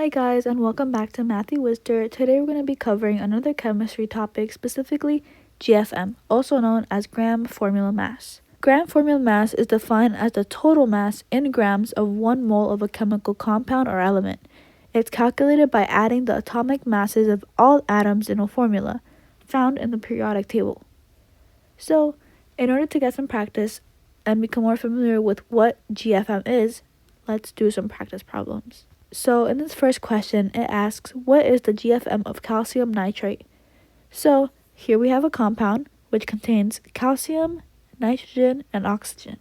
Hi guys, and welcome back to Matthew Wister. Today we're going to be covering another chemistry topic, specifically GFM, also known as gram formula mass. Gram formula mass is defined as the total mass in grams of 1 mole of a chemical compound or element. It's calculated by adding the atomic masses of all atoms in a formula found in the periodic table. So, in order to get some practice and become more familiar with what GFM is, let's do some practice problems. So in this first question, it asks, what is the GFM of calcium nitrate? So here we have a compound which contains calcium, nitrogen, and oxygen.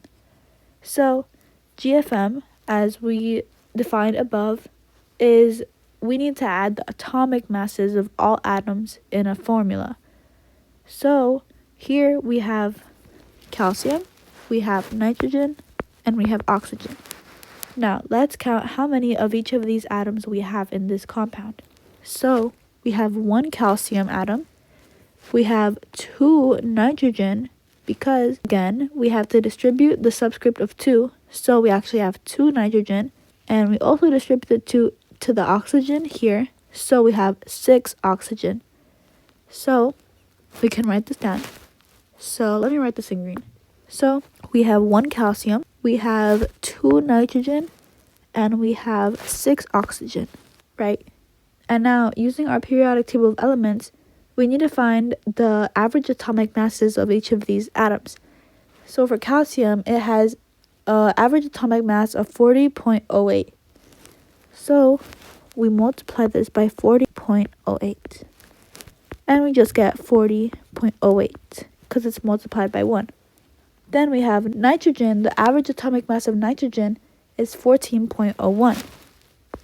So GFM, as we defined above, is we need to add the atomic masses of all atoms in a formula. So here we have calcium, we have nitrogen, and we have oxygen. Now, let's count how many of each of these atoms we have in this compound. So, we have 1 calcium atom, we have 2 nitrogen, because, again, we have to distribute the subscript of 2, so we actually have 2 nitrogen, and we also distribute the 2 to the oxygen here, so we have 6 oxygen. So, we can write this down. So, let me write this in green. So, we have 1 calcium, we have 2 nitrogen, and we have 6 oxygen, right? And now, using our periodic table of elements, we need to find the average atomic masses of each of these atoms. So for calcium, it has an average atomic mass of 40.08. So we multiply this by 40.08. And we just get 40.08 because it's multiplied by 1. Then we have nitrogen. The average atomic mass of nitrogen is 14.01.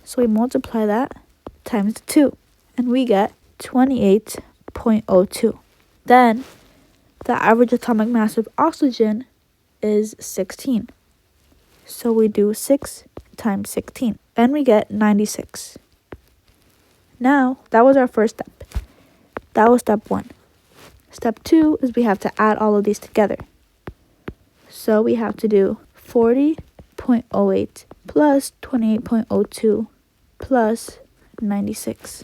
So we multiply that times 2, and we get 28.02. Then the average atomic mass of oxygen is 16. So we do 6 times 16, and we get 96. Now, that was our first step. That was step 1. Step 2 is we have to add all of these together. So we have to do 40.08 plus 28.02 plus 96.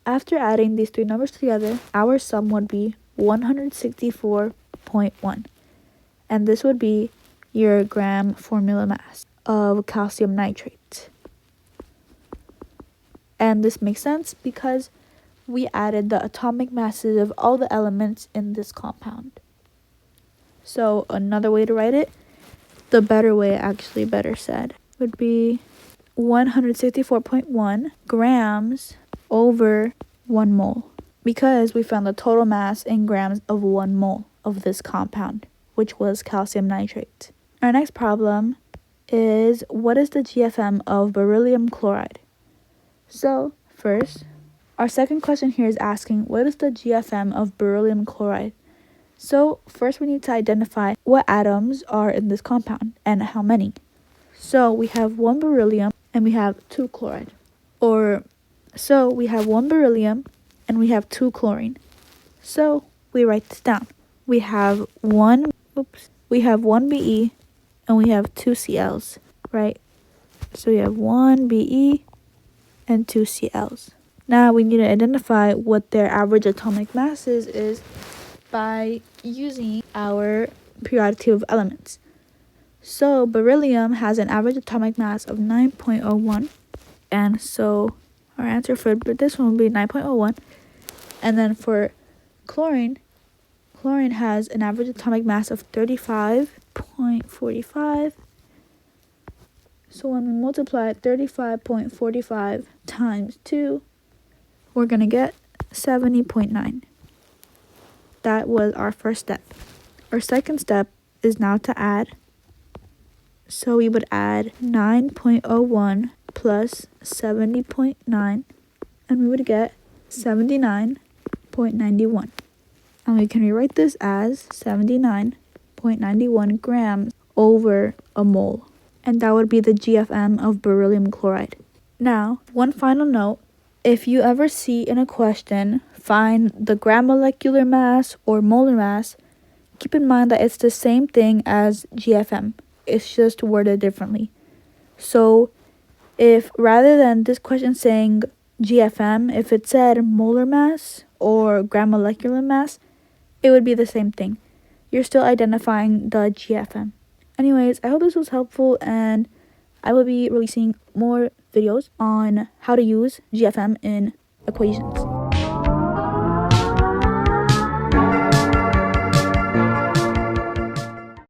After adding these 3 numbers together, our sum would be 164.1. And this would be your gram formula mass of calcium nitrate. And this makes sense because we added the atomic masses of all the elements in this compound. So another way to write it, the better way actually, better said, would be 164.1 grams over 1 mole, because we found the total mass in grams of 1 mole of this compound, which was calcium nitrate. Our next problem is, what is the GFM of beryllium chloride? So first, our second question here is asking, what is the GFM of beryllium chloride? So first we need to identify what atoms are in this compound and how many. So we have 1 beryllium and we have 2 chloride. So we have 1 beryllium and we have 2 chlorine. So we write this down. We have one Be and we have 2 Cls, right? So we have 1 Be and 2 Cls. Now we need to identify what their average atomic masses is by using our periodic table of elements. So beryllium has an average atomic mass of 9.01, and so our answer for this one will be 9.01. And then for chlorine has an average atomic mass of 35.45. So when we multiply 35.45 times 2, we're going to get 70.9. That was our first step. Our second step is now to add. So we would add 9.01 plus 70.9, and we would get 79.91. And we can rewrite this as 79.91 grams over a mole. And that would be the GFM of beryllium chloride. Now, one final note. If you ever see in a question, find the gram molecular mass or molar mass, keep in mind that it's the same thing as GFM. It's just worded differently. So if rather than this question saying GFM, if it said molar mass or gram molecular mass, it would be the same thing. You're still identifying the GFM. Anyways, I hope this was helpful, and I will be releasing more videos on how to use GFM in equations.